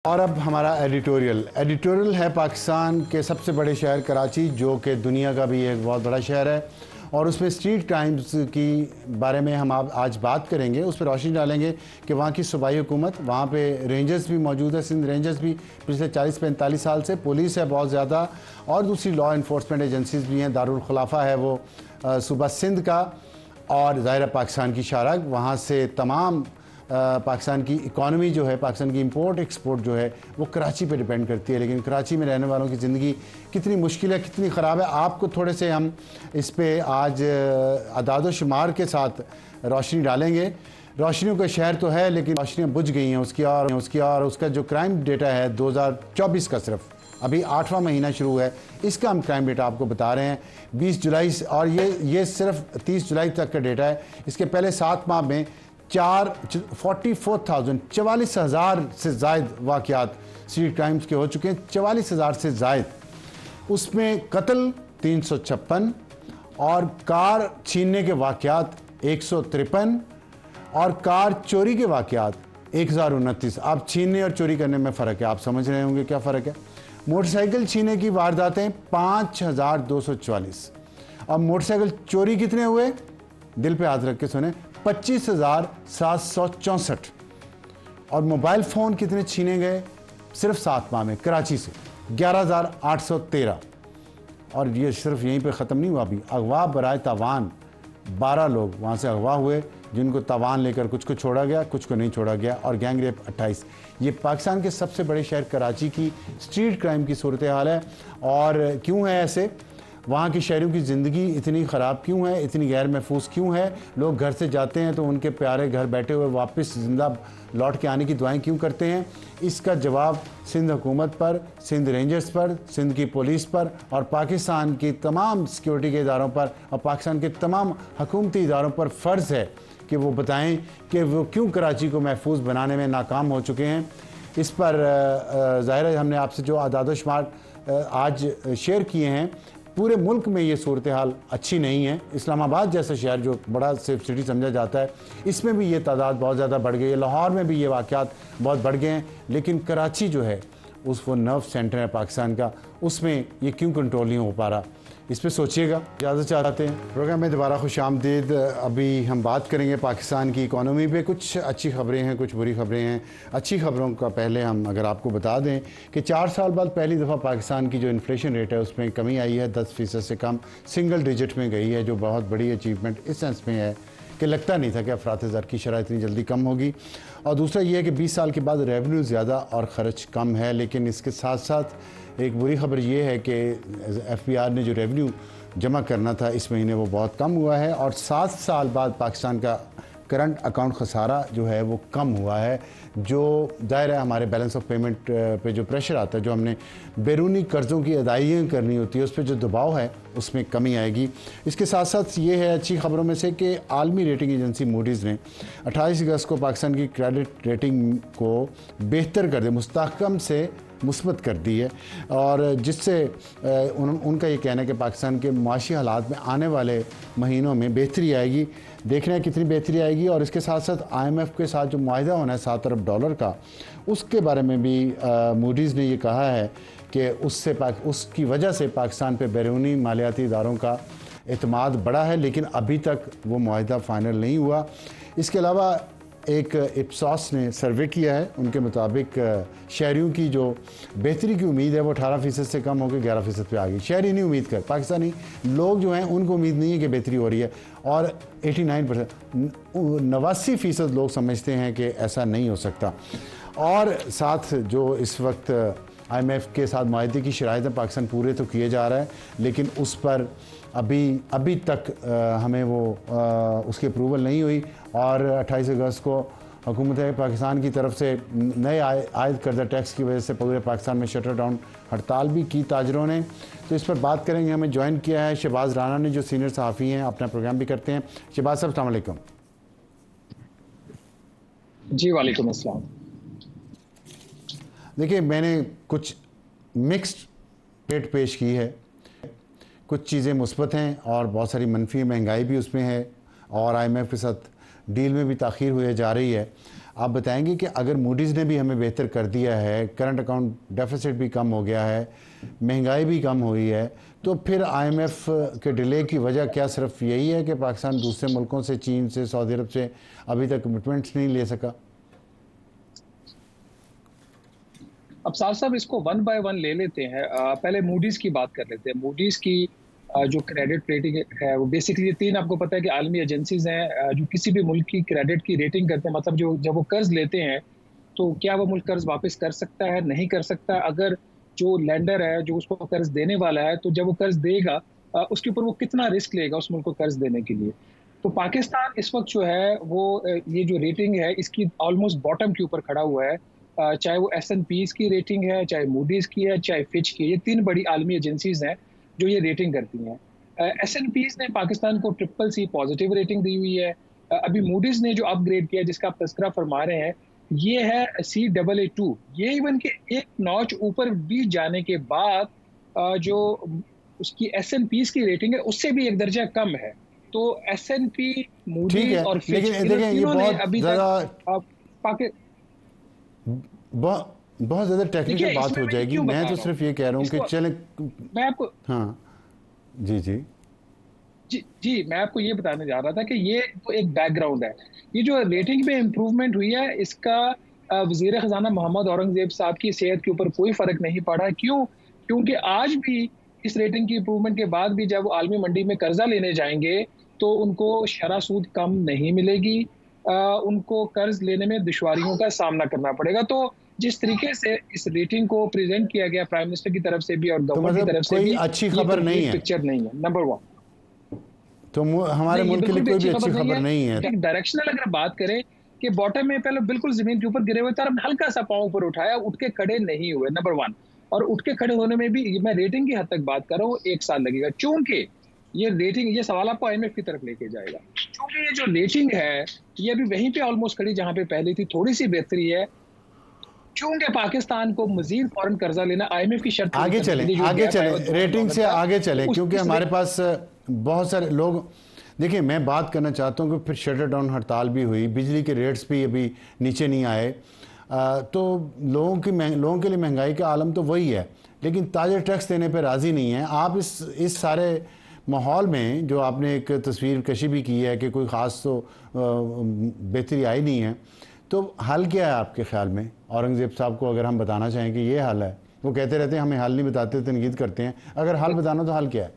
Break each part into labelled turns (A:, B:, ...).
A: और अब हमारा एडिटोरियल है पाकिस्तान के सबसे बड़े शहर कराची, जो कि दुनिया का भी एक बहुत बड़ा शहर है, और उसमें स्ट्रीट क्राइम्स की बारे में हम आज बात करेंगे। उस पर रोशनी डालेंगे कि वहाँ की सूबाई हुकूमत, वहाँ पे रेंजर्स भी मौजूद है, सिंध रेंजर्स भी पिछले 40-45 साल से, पुलिस है बहुत ज़्यादा, और दूसरी लॉ इन्फोर्समेंट एजेंसीज भी हैं। दारुल खुलाफा है वो सूबा सिंध का, और ज़ाहिर पाकिस्तान की शारग, वहाँ से तमाम पाकिस्तान की इकॉनमी जो है, पाकिस्तान की इंपोर्ट एक्सपोर्ट जो है वो कराची पे डिपेंड करती है। लेकिन कराची में रहने वालों की ज़िंदगी कितनी मुश्किल है, कितनी ख़राब है, आपको थोड़े से हम इस पे आज अदाद शुमार के साथ रोशनी डालेंगे। रोशनियों का शहर तो है, लेकिन रोशनियाँ बुझ गई हैं और उसका जो क्राइम डेटा है 2024 का, सिर्फ अभी 8वां महीना शुरू है, इसका हम क्राइम डेटा आपको बता रहे हैं 20 जुलाई, और ये सिर्फ 30 जुलाई तक का डेटा है। इसके पहले 7 माह में 44,000 से ज़ायद वाक़यात स्ट्रीट क्राइम्स के हो चुके हैं, 44,000 से ज़ायद। उसमें कत्ल 356 और कार छीनने के वाक़यात 153 और कार चोरी के वाक़यात 1029। अब छीनने और चोरी करने में फ़र्क है, आप समझ रहे होंगे क्या फ़र्क है। मोटरसाइकिल छीनने की वारदातें 5,244, अब मोटरसाइकिल चोरी कितने हुए, दिल पे हाथ रख के सुने, 25,764। और मोबाइल फ़ोन कितने छीने गए सिर्फ 7 माह में कराची से, 11,813। और ये सिर्फ यहीं पे ख़त्म नहीं हुआ, अभी अगवा बराए तावान 12 लोग वहाँ से अगवा हुए, जिनको तावान लेकर कुछ को छोड़ा गया, कुछ को नहीं छोड़ा गया, और गैंग रेप 28। ये पाकिस्तान के सबसे बड़े शहर कराची की स्ट्रीट क्राइम की सूरत हाल है। और क्यों है ऐसे, वहाँ की शहरों की ज़िंदगी इतनी ख़राब क्यों है, इतनी गैर महफूज क्यों है, लोग घर से जाते हैं तो उनके प्यारे घर बैठे हुए वापस ज़िंदा लौट के आने की दुआएं क्यों करते हैं, इसका जवाब सिंध हुकूमत पर, सिंध रेंजर्स पर, सिंध की पुलिस पर, और पाकिस्तान की तमाम सिक्योरिटी के इदारों पर, और पाकिस्तान के तमाम हुकूमती इदारों पर फ़र्ज़ है कि वो बताएं कि वो क्यों कराची को महफूज बनाने में नाकाम हो चुके हैं। इस पर ज़ाहिर है हमने आपसे जो आदाद शुमार आज शेयर किए हैं, पूरे मुल्क में ये सूरत हाल अच्छी नहीं है। इस्लामाबाद जैसा शहर जो बड़ा सेफ सिटी समझा जाता है, इसमें भी ये तादाद बहुत ज़्यादा बढ़ गई है, लाहौर में भी ये वाक़यात बहुत बढ़ गए हैं। लेकिन कराची जो है वो नर्व सेंटर है पाकिस्तान का, उसमें ये क्यों कंट्रोल नहीं हो पा रहा, इस पर सोचिएगा। इजाज़त चाहते हैं, प्रोग्राम में दोबारा खुश आमदीद। अभी हम बात करेंगे पाकिस्तान की इकॉनमी पे, कुछ अच्छी खबरें हैं, कुछ बुरी खबरें हैं। अच्छी खबरों का पहले हम अगर आपको बता दें कि 4 साल बाद पहली दफ़ा पाकिस्तान की जो इन्फ्लेशन रेट है उसमें कमी आई है, 10% से कम सिंगल डिजिट में गई है, जो बहुत बड़ी अचीवमेंट इस सेंस में है कि लगता नहीं था कि अफरात ज़र की शरह इतनी जल्दी कम होगी। और दूसरा ये है कि 20 साल के बाद रेवेन्यू ज़्यादा और ख़र्च कम है। लेकिन इसके साथ साथ एक बुरी खबर ये है कि FBR ने जो रेवेन्यू जमा करना था इस महीने वो बहुत कम हुआ है, और 7 साल बाद पाकिस्तान का करंट अकाउंट खसारा जो है वो कम हुआ है, जो ज़ाहिर है हमारे बैलेंस ऑफ पेमेंट पे जो प्रेशर आता है, जो हमने बैरूनी कर्ज़ों की अदायगियाँ करनी होती है, उस पर जो दबाव है उसमें कमी आएगी। इसके साथ साथ ये है अच्छी खबरों में से कि आलमी रेटिंग एजेंसी मूडीज़ ने 28 अगस्त को पाकिस्तान की क्रेडिट रेटिंग को बेहतर कर दिया, मुस्तहकम से मुस्बत कर दी है, और जिससे उनका ये कहना है कि पाकिस्तान के माशी हालात में आने वाले महीनों में बेहतरी आएगी। देखना है कितनी बेहतरी आएगी। और इसके साथ साथ IMF के साथ जो मुआहिदा होना है $7 अरब का, उसके बारे में भी मूडीज़ ने ये कहा है कि उसकी वजह से पाकिस्तान पे बैरूनी मालियाती इदारों का एतमाद बढ़ा है, लेकिन अभी तक वो मुआहिदा फ़ाइनल नहीं हुआ। इसके अलावा एक इप्सॉस ने सर्वे किया है, उनके मुताबिक शहरियों की जो बेहतरी की उम्मीद है वो 18% से कम होकर 11% पे आ गई। शहरी नहीं उम्मीद कर, पाकिस्तानी लोग जो हैं उनको उम्मीद नहीं है कि बेहतरी हो रही है, और 89% लोग समझते हैं कि ऐसा नहीं हो सकता। और साथ जो इस वक्त IMF के साथ मुआहदे की शराइत है, पाकिस्तान पूरे तो किए जा रहा है, लेकिन उस पर अभी तक हमें उसकी अप्रूवल नहीं हुई। और 28 अगस्त को हुकूमत पाकिस्तान की तरफ से नए आयद करदा टैक्स की वजह से पूरे पाकिस्तान में शटर डाउन हड़ताल भी की ताजरों ने। तो इस पर बात करेंगे। हमें ज्वाइन किया है शहबाज राना ने, जो सीनियर सहाफ़ी हैं, अपना प्रोग्राम भी करते हैं। शहबाज साहब अस्सलाम वालेकुम।
B: जी वालेकुम अस्सलाम।
A: देखिए, मैंने कुछ मिक्स्ड रेट पेश की है, कुछ चीज़ें मुस्बत हैं और बहुत सारी मनफी, महंगाई भी उसमें है, और IMF के साथ डील में भी ताख़ीर हुई जा रही है। आप बताएंगे कि अगर मूडीज़ ने भी हमें बेहतर कर दिया है, करंट अकाउंट डेफिसिट भी कम हो गया है, महंगाई भी कम हुई है, तो फिर आईएमएफ के डिले की वजह क्या सिर्फ यही है कि पाकिस्तान दूसरे मुल्कों से, चीन से, सऊदी अरब से अभी तक कमिटमेंट्स नहीं ले सका?
B: अब साहब इसको वन बाय वन ले लेते हैं। पहले मूडीज की बात कर लेते हैं। मूडीज की जो क्रेडिट रेटिंग है वो बेसिकली तीन, आपको पता है कि आलमी एजेंसीज हैं जो किसी भी मुल्क की क्रेडिट की रेटिंग करते हैं। मतलब जो जब वो कर्ज लेते हैं तो क्या वो मुल्क कर्ज वापस कर सकता है, नहीं कर सकता। अगर जो लैंडर है जो उसको कर्ज देने वाला है, तो जब वो कर्ज देगा उसके ऊपर वो कितना रिस्क लेगा उस मुल्क को कर्ज देने के लिए। तो पाकिस्तान इस वक्त जो है वो ये जो रेटिंग है इसकी ऑलमोस्ट बॉटम के ऊपर खड़ा हुआ है। चाहे वो S&P's की रेटिंग है, चाहे मूडीज की है, चाहे फिच की। ये तीन बड़ी आलमी एजेंसीज हैं जो ये रेटिंग करती हैं। S&P's ने पाकिस्तान को CCC पॉजिटिव रेटिंग दी हुई है। अभी मूडीज ने जो अपग्रेड किया जिसका आप तस्करा फरमा रहे हैं, ये है Caa2। ये इवन के एक नॉच ऊपर भी जाने के बाद जो उसकी S&P's की रेटिंग है उससे भी एक दर्जा कम है। तो S&P, मूडीज और फिच,
A: लेकिन देखिए ये बहुत
B: अभी तक
A: बहुत ज़्यादा टेक्निकल बात हो जाएगी। मैं तो सिर्फ ये कह रहा हूँ कि चले,
B: मैं आपको,
A: हाँ जी जी
B: जी मैं आपको ये बताने जा रहा था कि ये तो एक बैकग्राउंड है। ये जो रेटिंग में इम्प्रूवमेंट हुई है इसका वजीर खजाना मोहम्मद औरंगजेब साहब की सेहत के ऊपर कोई फर्क नहीं पड़ा। क्यों? क्योंकि आज भी इस रेटिंग की इम्प्रूवमेंट के बाद भी जब वो आलमी मंडी में कर्जा लेने जाएंगे तो उनको शरह सूद कम नहीं मिलेगी, उनको कर्ज लेने में दुश्वारियों का सामना करना पड़ेगा। तो जिस तरीके से इस रेटिंग को प्रेजेंट किया गया प्राइम मिनिस्टर की तरफ से भी और गवर्नमेंट की तरफ से भी,
A: अच्छी खबर नहीं है,
B: पिक्चर नहीं है नंबर वन।
A: तो हमारे मुल्क के लिए कोई भी अच्छी खबर नहीं है।
B: एक डायरेक्शनल अगर बात करें कि बॉटम में पहले बिल्कुल जमीन के ऊपर गिरे हुए थे, हल्का सा पांव ऊपर उठाया, उठ के खड़े नहीं हुए, नंबर वन। और उठ के खड़े होने में भी मैं रेटिंग की हद तक बात कर रहा हूँ 1 साल लगेगा। चूंकि ये रेटिंग, ये सवाल आपको IMF की तरफ लेके जाएगा। क्योंकि ये जो रेटिंग है ये अभी वहीं पे ऑलमोस्ट खड़ी जहां पे पहले थी, थोड़ी सी बेहतरी है। चूंकि पाकिस्तान को मजीद फॉरेन कर्जा लेना IMF की शर्त,
A: आगे चले रेटिंग से आगे चले, क्योंकि हमारे पास बहुत सारे लोग, देखिए मैं बात करना चाहता हूँ कि फिर शटर डाउन हड़ताल भी हुई, बिजली के रेट्स भी अभी नीचे नहीं आए, तो लोगों के लिए महंगाई का आलम तो वही है, लेकिन ताज़ा टैक्स देने पर राज़ी नहीं है। आप इस सारे माहौल में जो आपने एक तस्वीर कशी भी की है कि कोई ख़ास तो बेहतरी आई नहीं है, तो हल क्या है आपके ख्याल में? औरंगज़ेब साहब को अगर हम बताना चाहें कि ये हल है, वो कहते रहते हैं हमें हल नहीं बताते, तनकीद करते हैं, अगर हल बताना तो हल क्या है?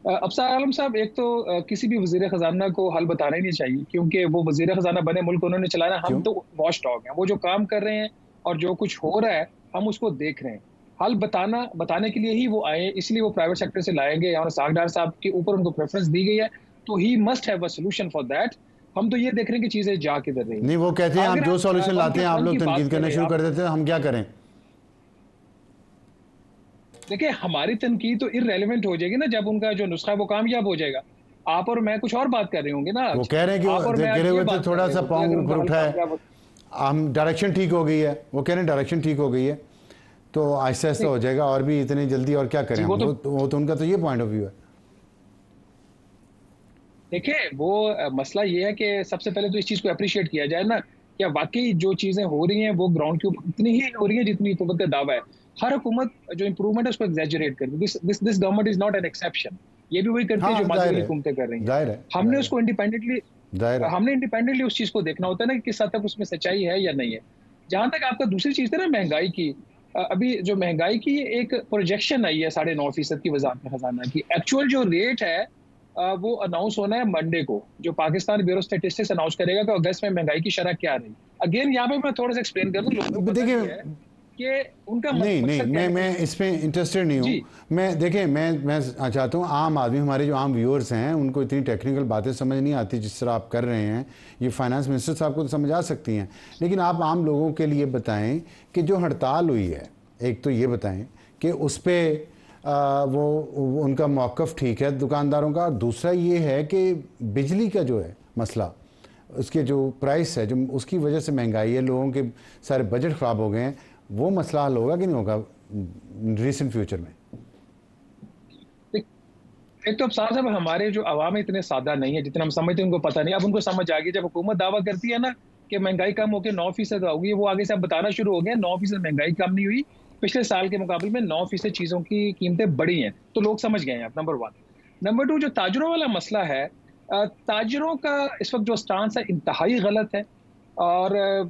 B: अफसर आलम साहब, एक तो किसी भी वजीर खजाना को हल बताना ही नहीं चाहिए, क्योंकि वो वजीर खजाना बने मुल्क उन्होंने चलाना, हम तो वॉच डॉग हैं। वो जो काम कर रहे हैं और जो कुछ हो रहा है हम उसको देख रहे हैं। हल बताने के लिए ही वो आए, इसलिए वो प्राइवेट सेक्टर से लाएंगे और सागडार साहब के ऊपर उनको प्रेफरेंस दी गई है, तो he must have a solution for that. हम तो ये देख रहे हैं कि चीजें जा किधर रही हैं।
A: नहीं, वो कहते हैं आप जो सॉल्यूशन लाते हैं आप लोग तनकीद करना शुरू कर देते हैं, हम क्या करें?
B: देखिए हमारी तनकीद तो इररेलेवेंट हो जाएगी ना जब उनका जो नुस्खा है वो कामयाब हो जाएगा। आप और मैं कुछ और बात कर रहे होंगे ना।
A: वो कह रहे हैं कि गिरे हुए थे, थोड़ा सा पाँव ऊपर उठा है, हम डायरेक्शन ठीक हो गई है, वो कह रहे हैं डायरेक्शन ठीक हो गई है, तो आहिस्ता आहिस्ता हो जाएगा, और भी इतनी जल्दी और क्या करें? वो तो उनका तो ये पॉइंट ऑफ व्यू है।
B: देखिए वो मसला ये है कि सबसे पहले तो इस चीज को अप्रिशिएट किया जाए ना, क्या वाकई जो चीजें हो रही हैं वो ग्राउंड के ऊपर इतनी ही हो रही है जितनी हुकूमत का दावा है। हर हुकूमत जो इंप्रूवमेंट है उसको एग्जैजरेट करती है। This government is not an exception. ये भी वही करती है जो माजी हुकूमतें कर रही हैं। हमने उसको इंडिपेंडेंटली उस चीज को देखना होता है ना कि किस हद तक उसमें सच्चाई है या नहीं है। जहां तक आपका दूसरी चीज है ना महंगाई की, अभी जो महंगाई की एक प्रोजेक्शन आई है 9.5% की वजारत खजाना की, एक्चुअल जो रेट है वो अनाउंस होना है मंडे को, जो पाकिस्तान ब्यूरो स्टैटिस्टिक्स अनाउंस करेगा कि अगस्त में महंगाई की शरह क्या रही। अगेन यहाँ पे मैं थोड़ा सा एक्सप्लेन कर दूं लोगों को, देखिए कि उनका
A: नहीं मैं इस पे इंटरेस्टेड नहीं हूँ। मैं चाहता हूँ आम आदमी, हमारे जो आम व्यूअर्स हैं, उनको इतनी टेक्निकल बातें समझ नहीं आती जिस तरह आप कर रहे हैं। ये फाइनेंस मिनिस्टर साहब को तो समझ आ सकती हैं, लेकिन आप आम लोगों के लिए बताएं कि जो हड़ताल हुई है, एक तो ये बताएं कि उस पर वो उनका मौक़िफ़ ठीक है दुकानदारों का, दूसरा ये है कि बिजली का जो है मसला, उसके जो प्राइस है, जो उसकी वजह से महंगाई है, लोगों के सारे बजट ख़राब हो गए हैं, वो मसला हल होगा कि नहीं होगा रिसेंट फ्यूचर में?
B: एक तो अब साहब हमारे जो अवाम इतने सादा नहीं है जितना हम समझते हैं, उनको पता नहीं। अब उनको समझ आ गई, जब हुकूमत दावा करती है ना कि महंगाई कम होकर 9% होगी, वो आगे से अब बताना शुरू हो गया 9% महंगाई कम नहीं हुई, पिछले साल के मुकाबले में 9% चीज़ों की कीमतें बढ़ी हैं। तो लोग समझ गए हैं। अब नंबर 1। नंबर 2, जो ताजरों वाला मसला है, ताजरों का इस वक्त जो स्टांस है इंतहाई गलत है। और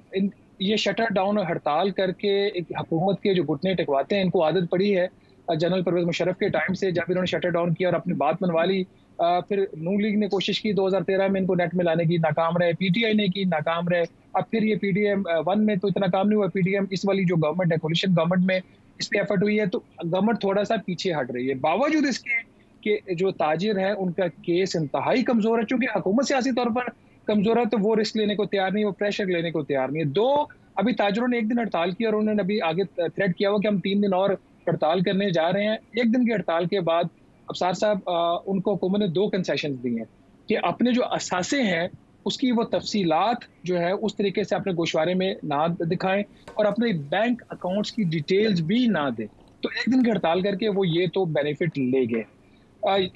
B: ये शटर डाउन और हड़ताल करके एक हुकूमत के जो घुटने टिकवाते हैं, इनको आदत पड़ी है जनरल परवेज मुशर्रफ के टाइम से, जब इन्होंने शटर डाउन किया और अपनी बात मनवा ली। फिर नून लीग ने कोशिश की 2013 में इनको नेट में लाने की, नाकाम रहे। पीटीआई ने की, नाकाम रहे। अब फिर ये पीडीएम 1 में तो इतना काम नहीं हुआ, पीडीएम इस वाली जो गवर्नमेंट है, कोलिशन गवर्नमेंट में इस पे एफर्ट हुई है, तो गवर्नमेंट थोड़ा सा पीछे हट रही है। बावजूद इसके कि जो ताजिर है उनका केस इंतहाई कमजोर है, क्योंकि हुकूमत सियासी तौर पर कमजोर है, तो वो रिस्क लेने को तैयार नहीं, वो प्रेशर लेने को तैयार नहीं है। 2, अभी ताजिरों ने एक दिन हड़ताल की और उन्होंने अभी आगे थ्रेट किया हुआ कि हम 3 दिन और हड़ताल करने जा रहे हैं। एक दिन की हड़ताल के बाद अफसार साहब उनको हुकूमत ने 2 कंसेशन दी हैं कि अपने जो असासे हैं उसकी वो तफसीलात जो है उस तरीके से अपने गोशवारे में ना दिखाएं और अपने बैंक अकाउंट्स की डिटेल्स भी ना दें। तो एक दिन की हड़ताल करके वो ये तो बेनिफिट ले गए।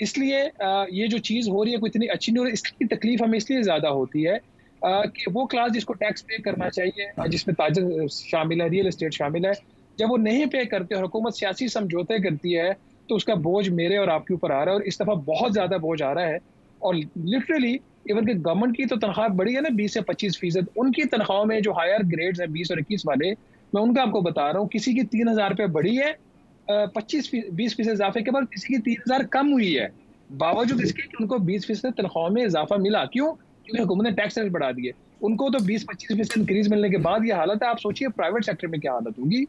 B: इसलिए ये जो चीज़ हो रही है कोई इतनी अच्छी नहीं हो रही। इसकी तकलीफ हमें इसलिए ज़्यादा होती है कि वो क्लास जिसको टैक्स पे करना चाहिए, जिसमें ताजर शामिल है, रियल एस्टेट शामिल है, जब वो नहीं पे करते और हुकूमत सियासी समझौते करती है, तो उसका बोझ मेरे और आपके ऊपर आ रहा है। और इस दफ़ा बहुत ज़्यादा बोझ आ रहा है। और लिटरली इवन कि गवर्नमेंट की तो तनख्वाह बढ़ी है ना 20 से 25%, उनकी तनख्वाहों में जो हायर ग्रेड्स हैं 20 और 21 वाले, मैं उनका आपको बता रहा हूँ, किसी की 3000 रुपये बढ़ी है 20% इजाफे के बाद, किसी की 3000 कम हुई है, बावजूद इसके कि उनको 20% तनख्वाह में इजाफा मिला। क्यों? क्योंकि हुकूमत ने टैक्स बढ़ा दिए। उनको तो 20-25% इंक्रीज मिलने के बाद ये हालत है। आप सोचिए प्राइवेट सेक्टर में क्या हालत होगी।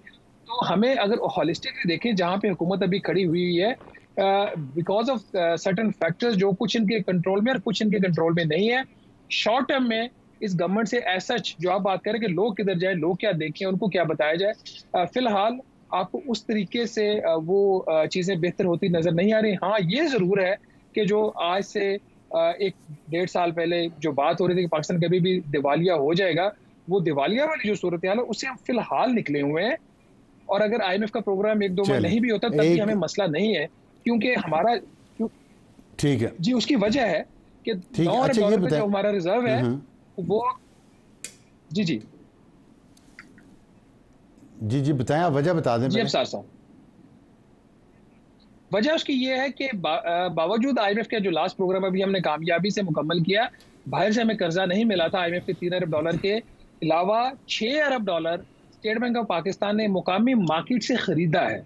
B: तो हमें अगर होलिस्टिकली देखें, जहाँ पे हुकूमत अभी खड़ी हुई है बिकॉज ऑफ सर्टन फैक्टर्स जो कुछ इनके कंट्रोल में और कुछ इनके कंट्रोल में नहीं है, शॉर्ट टर्म में इस गवर्नमेंट से एज सच जो आप बात करें कि लोग किधर जाए, लोग क्या देखें, उनको क्या बताया जाए, फिलहाल आपको उस तरीके से वो चीज़ें बेहतर होती नजर नहीं आ रही। हाँ, ये ज़रूर है कि जो आज से 1-1.5 साल पहले जो बात हो रही थी कि पाकिस्तान कभी भी दिवालिया हो जाएगा, वो दिवालिया वाली जो सूरत हाल है उससे हम फिलहाल निकले हुए हैं। और अगर IMF का प्रोग्राम 1-2 में नहीं भी होता तब भी हमें मसला नहीं है, क्योंकि हमारा
A: ठीक है
B: जी उसकी वजह है कि $9 अरब जो हमारा रिजर्व है वो जी जी
A: जी जी बताएं, आप वजह बता दें।
B: जी अब साथ वजह उसकी ये है कि बावजूद IMF का जो लास्ट प्रोग्राम अभी हमने कामयाबी से मुकम्मल किया, बाहर से हमें कर्जा नहीं मिला था। IMF के $3 अरब के अलावा $6 अरब स्टेट बैंक ऑफ पाकिस्तान ने मुकामी मार्केट से खरीदा है।